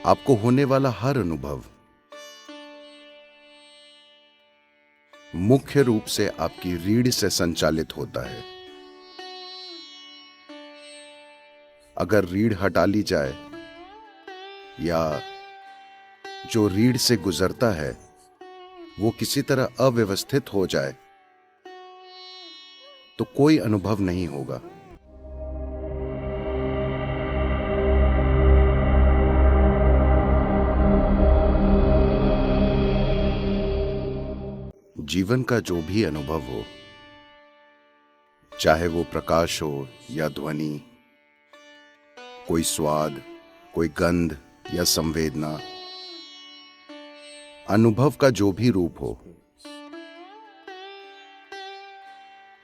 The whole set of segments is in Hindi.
आपको होने वाला हर अनुभव मुख्य रूप से आपकी रीढ़ से संचालित होता है। अगर रीढ़ हटा ली जाए या जो रीढ़ से गुजरता है वो किसी तरह अव्यवस्थित हो जाए तो कोई अनुभव नहीं होगा। जीवन का जो भी अनुभव हो, चाहे वो प्रकाश हो या ध्वनि, कोई स्वाद, कोई गंध या संवेदना, अनुभव का जो भी रूप हो,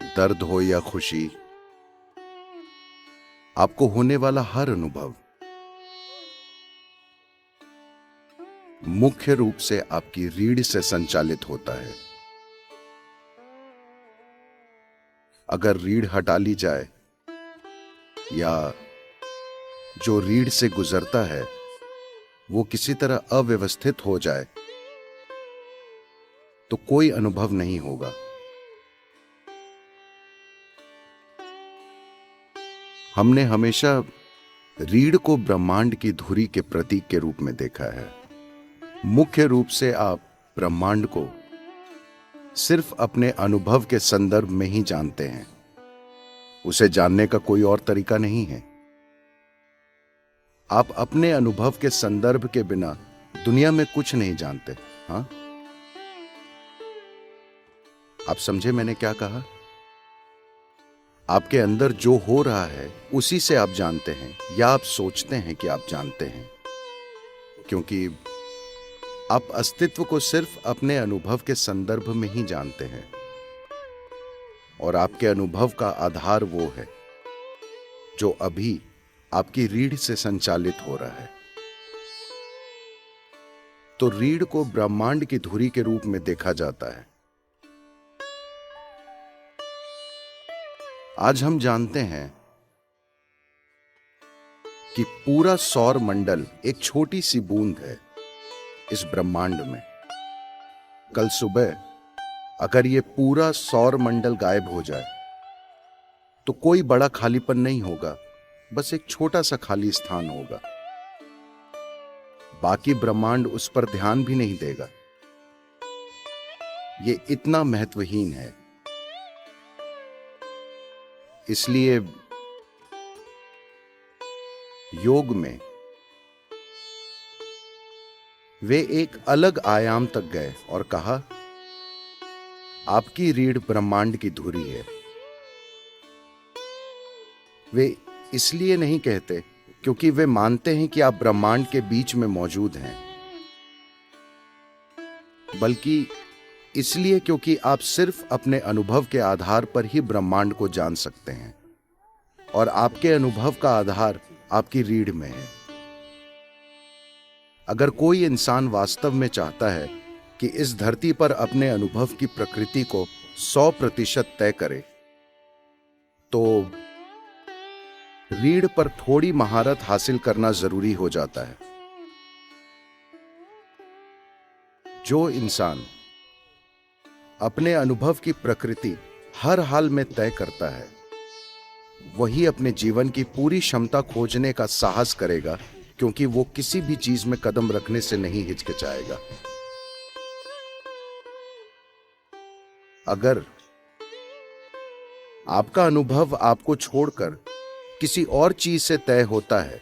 दर्द हो या खुशी, आपको होने वाला हर अनुभव मुख्य रूप से आपकी रीढ़ से संचालित होता है। अगर रीढ़ हटा ली जाए या जो रीढ़ से गुजरता है वो किसी तरह अव्यवस्थित हो जाए तो कोई अनुभव नहीं होगा। हमने हमेशा रीढ़ को ब्रह्मांड की धुरी के प्रतीक के रूप में देखा है। मुख्य रूप से आप ब्रह्मांड को सिर्फ अपने अनुभव के संदर्भ में ही जानते हैं। उसे जानने का कोई और तरीका नहीं है। आप अपने अनुभव के संदर्भ के बिना दुनिया में कुछ नहीं जानते। हाँ, आप समझे मैंने क्या कहा? आपके अंदर जो हो रहा है उसी से आप जानते हैं या आप सोचते हैं कि आप जानते हैं, क्योंकि आप अस्तित्व को सिर्फ अपने अनुभव के संदर्भ में ही जानते हैं और आपके अनुभव का आधार वो है जो अभी आपकी रीढ़ से संचालित हो रहा है। तो रीढ़ को ब्रह्मांड की धुरी के रूप में देखा जाता है। आज हम जानते हैं कि पूरा सौर मंडल एक छोटी सी बूंद है इस ब्रह्मांड में। कल सुबह अगर ये पूरा सौर मंडल गायब हो जाए तो कोई बड़ा खालीपन नहीं होगा, बस एक छोटा सा खाली स्थान होगा। बाकी ब्रह्मांड उस पर ध्यान भी नहीं देगा। ये इतना महत्वहीन है। इसलिए योग में वे एक अलग आयाम तक गए और कहा, आपकी रीढ़ ब्रह्मांड की धुरी है। वे इसलिए नहीं कहते क्योंकि वे मानते हैं कि आप ब्रह्मांड के बीच में मौजूद हैं, बल्कि इसलिए क्योंकि आप सिर्फ अपने अनुभव के आधार पर ही ब्रह्मांड को जान सकते हैं और आपके अनुभव का आधार आपकी रीढ़ में है। अगर कोई इंसान वास्तव में चाहता है कि इस धरती पर अपने अनुभव की प्रकृति को 100% तय करे, तो रीढ़ पर थोड़ी महारत हासिल करना जरूरी हो जाता है। जो इंसान अपने अनुभव की प्रकृति हर हाल में तय करता है, वही अपने जीवन की पूरी क्षमता खोजने का साहस करेगा, क्योंकि वो किसी भी चीज में कदम रखने से नहीं हिचकिचाएगा। अगर आपका अनुभव आपको छोड़कर किसी और चीज से तय होता है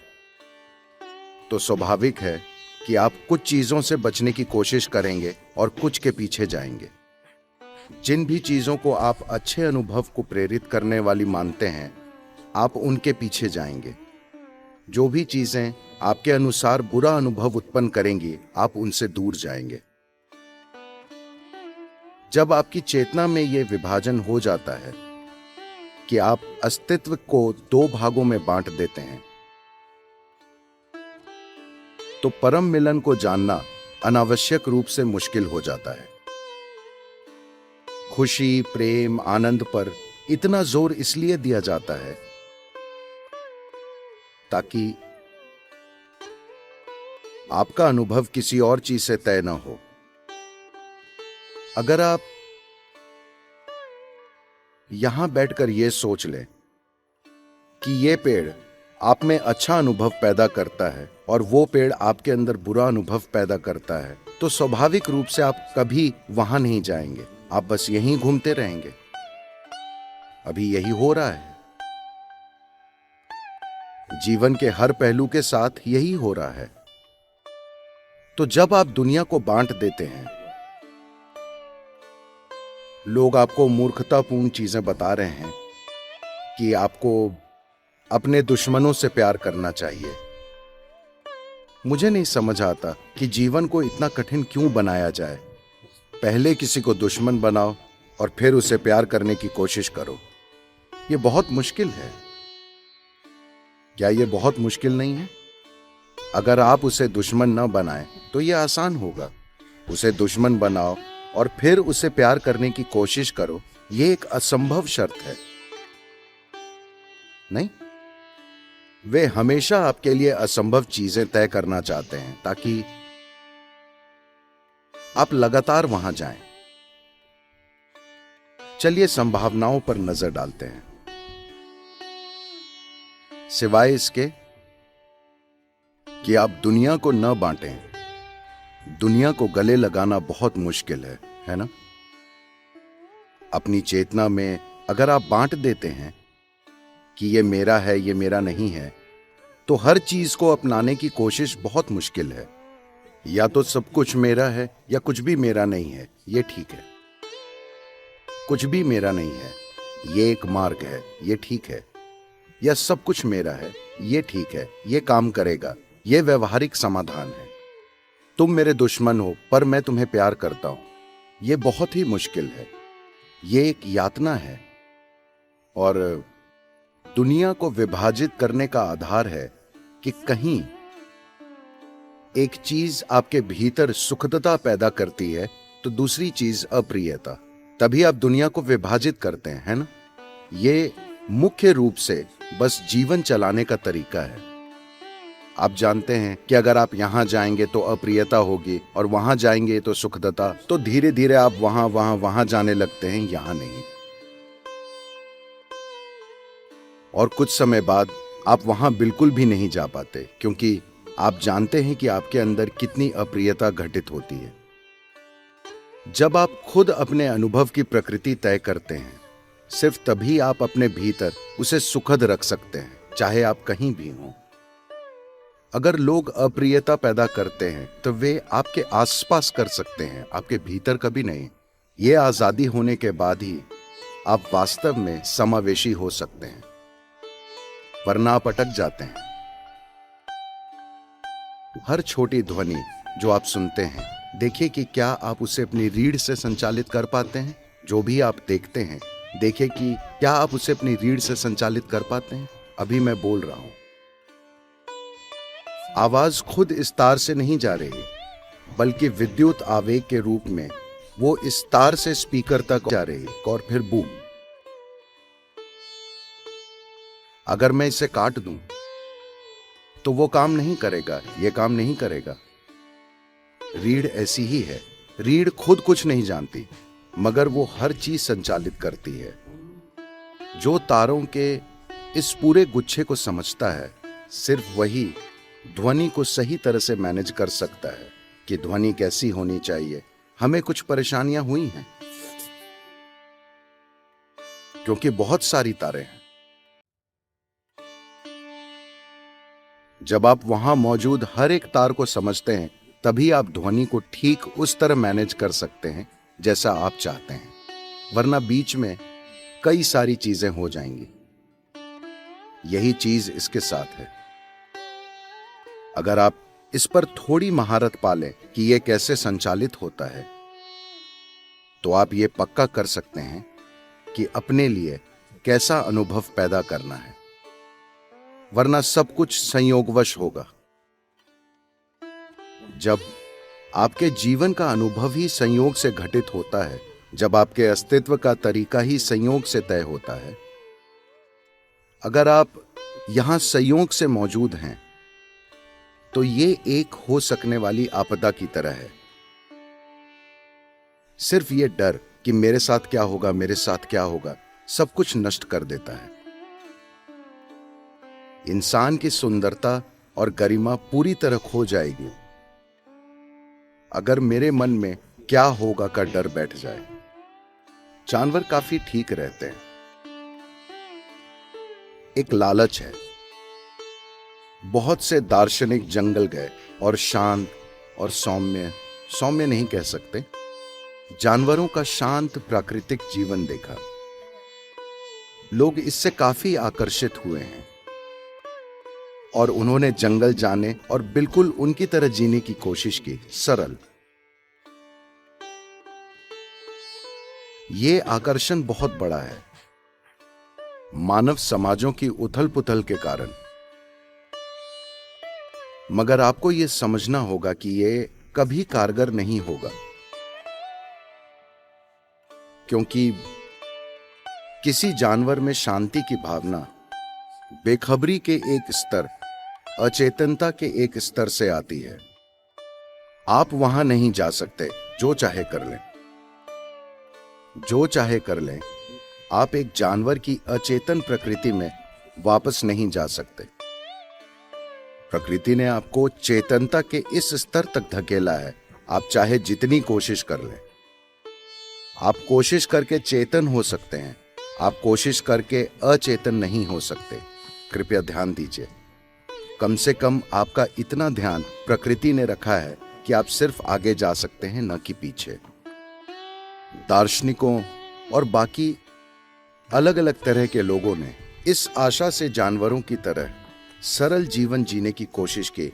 तो स्वाभाविक है कि आप कुछ चीजों से बचने की कोशिश करेंगे और कुछ के पीछे जाएंगे। जिन भी चीजों को आप अच्छे अनुभव को प्रेरित करने वाली मानते हैं, आप उनके पीछे जाएंगे। जो भी चीजें आपके अनुसार बुरा अनुभव उत्पन्न करेंगी, आप उनसे दूर जाएंगे। जब आपकी चेतना में यह विभाजन हो जाता है कि आप अस्तित्व को 2 भागों में बांट देते हैं, तो परम मिलन को जानना अनावश्यक रूप से मुश्किल हो जाता है। खुशी, प्रेम, आनंद पर इतना जोर इसलिए दिया जाता है ताकि आपका अनुभव किसी और चीज से तय न हो। अगर आप यहां बैठकर यह सोच लें कि यह पेड़ आप में अच्छा अनुभव पैदा करता है और वो पेड़ आपके अंदर बुरा अनुभव पैदा करता है, तो स्वाभाविक रूप से आप कभी वहां नहीं जाएंगे, आप बस यहीं घूमते रहेंगे। अभी यही हो रहा है, जीवन के हर पहलू के साथ यही हो रहा है। तो जब आप दुनिया को बांट देते हैं, लोग आपको मूर्खतापूर्ण चीजें बता रहे हैं कि आपको अपने दुश्मनों से प्यार करना चाहिए। मुझे नहीं समझ आता कि जीवन को इतना कठिन क्यों बनाया जाए। पहले किसी को दुश्मन बनाओ और फिर उसे प्यार करने की कोशिश करो। यह बहुत मुश्किल है। क्या यह बहुत मुश्किल नहीं है? अगर आप उसे दुश्मन न बनाएं तो यह आसान होगा। उसे दुश्मन बनाओ और फिर उसे प्यार करने की कोशिश करो, यह एक असंभव शर्त है। नहीं, वे हमेशा आपके लिए असंभव चीजें तय करना चाहते हैं ताकि आप लगातार वहां जाएं। चलिए संभावनाओं पर नजर डालते हैं। सिवाय इसके कि आप दुनिया को न बांटें, दुनिया को गले लगाना बहुत मुश्किल है ना? अपनी चेतना में अगर आप बांट देते हैं कि ये मेरा है, ये मेरा नहीं है, तो हर चीज को अपनाने की कोशिश बहुत मुश्किल है। या तो सब कुछ मेरा है या कुछ भी मेरा नहीं है, ये ठीक है। कुछ भी मेरा नहीं है, ये एक मार्ग है, ये ठीक है। या सब कुछ मेरा है, ये ठीक है, ये काम करेगा, ये व्यवहारिक समाधान है। तुम मेरे दुश्मन हो पर मैं तुम्हें प्यार करता हूं, ये बहुत ही मुश्किल है। ये एक यातना है। और दुनिया को विभाजित करने का आधार है कि कहीं एक चीज आपके भीतर सुखदता पैदा करती है तो दूसरी चीज अप्रियता। तभी आप दुनिया को विभाजित करते हैं, है ना? ये मुख्य रूप से बस जीवन चलाने का तरीका है। आप जानते हैं कि अगर आप यहां जाएंगे तो अप्रियता होगी और वहां जाएंगे तो सुखदता, तो धीरे धीरे आप वहां जाने लगते हैं, यहां नहीं। और कुछ समय बाद आप वहां बिल्कुल भी नहीं जा पाते, क्योंकि आप जानते हैं कि आपके अंदर कितनी अप्रियता घटित होती है। जब आप खुद अपने अनुभव की प्रकृति तय करते हैं, सिर्फ तभी आप अपने भीतर उसे सुखद रख सकते हैं, चाहे आप कहीं भी हों। अगर लोग अप्रियता पैदा करते हैं तो वे आपके आसपास कर सकते हैं, आपके भीतर कभी नहीं। ये आजादी होने के बाद ही आप वास्तव में समावेशी हो सकते हैं, वरना आप अटक जाते हैं। हर छोटी ध्वनि जो आप सुनते हैं, देखिए कि क्या आप उसे अपनी रीढ़ से संचालित कर पाते हैं। जो भी आप देखते हैं, देखिए कि क्या आप उसे अपनी रीढ़ से संचालित कर पाते हैं। अभी मैं बोल रहा हूं, आवाज खुद इस तार से नहीं जा रही, बल्कि विद्युत आवेग के रूप में वो इस तार से स्पीकर तक जा रही और फिर बूम। अगर मैं इसे काट दूं तो वो काम नहीं करेगा, ये काम नहीं करेगा। रीढ़ ऐसी ही है। रीढ़ खुद कुछ नहीं जानती, मगर वो हर चीज संचालित करती है। जो तारों के इस पूरे गुच्छे को समझता है, सिर्फ वही ध्वनि को सही तरह से मैनेज कर सकता है कि ध्वनि कैसी होनी चाहिए। हमें कुछ परेशानियां हुई हैं क्योंकि बहुत सारी तारें हैं। जब आप वहां मौजूद हर एक तार को समझते हैं, तभी आप ध्वनि को ठीक उस तरह मैनेज कर सकते हैं जैसा आप चाहते हैं, वरना बीच में कई सारी चीजें हो जाएंगी। यही चीज इसके साथ है। अगर आप इस पर थोड़ी महारत पालें कि यह कैसे संचालित होता है, तो आप ये पक्का कर सकते हैं कि अपने लिए कैसा अनुभव पैदा करना है, वरना सब कुछ संयोगवश होगा। जब आपके जीवन का अनुभव ही संयोग से घटित होता है, जब आपके अस्तित्व का तरीका ही संयोग से तय होता है, अगर आप यहां संयोग से मौजूद हैं तो ये एक हो सकने वाली आपदा की तरह है। सिर्फ ये डर कि मेरे साथ क्या होगा, मेरे साथ क्या होगा, सब कुछ नष्ट कर देता है। इंसान की सुंदरता और गरिमा पूरी तरह खो जाएगी अगर मेरे मन में क्या होगा का डर बैठ जाए। जानवर काफी ठीक रहते हैं। एक लालच है। बहुत से दार्शनिक जंगल गए और शांत और सौम्य, सौम्य नहीं कह सकते, जानवरों का शांत प्राकृतिक जीवन देखा। लोग इससे काफी आकर्षित हुए हैं और उन्होंने जंगल जाने और बिल्कुल उनकी तरह जीने की कोशिश की। सरल। ये आकर्षण बहुत बड़ा है मानव समाजों की उथल पुथल के कारण। मगर आपको यह समझना होगा कि यह कभी कारगर नहीं होगा, क्योंकि किसी जानवर में शांति की भावना बेखबरी के एक स्तर, अचेतनता के एक स्तर से आती है। आप वहां नहीं जा सकते, जो चाहे कर लें, जो चाहे कर लें। आप एक जानवर की अचेतन प्रकृति में वापस नहीं जा सकते। प्रकृति ने आपको चेतनता के इस स्तर तक धकेला है। आप चाहे जितनी कोशिश कर लें। आप कोशिश करके चेतन हो सकते हैं, आप कोशिश करके अचेतन नहीं हो सकते। कृपया ध्यान दीजिए। कम से कम आपका इतना ध्यान प्रकृति ने रखा है कि आप सिर्फ आगे जा सकते हैं, न कि पीछे। दार्शनिकों और बाकी अलग अलग तरह के लोगों ने इस आशा से जानवरों की तरह सरल जीवन जीने की कोशिश की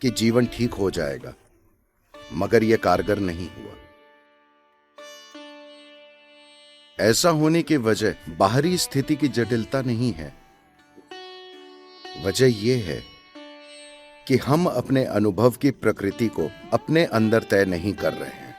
कि जीवन ठीक हो जाएगा, मगर यह कारगर नहीं हुआ। ऐसा होने की वजह बाहरी स्थिति की जटिलता नहीं है। वजह यह है कि हम अपने अनुभव की प्रकृति को अपने अंदर तय नहीं कर रहे हैं।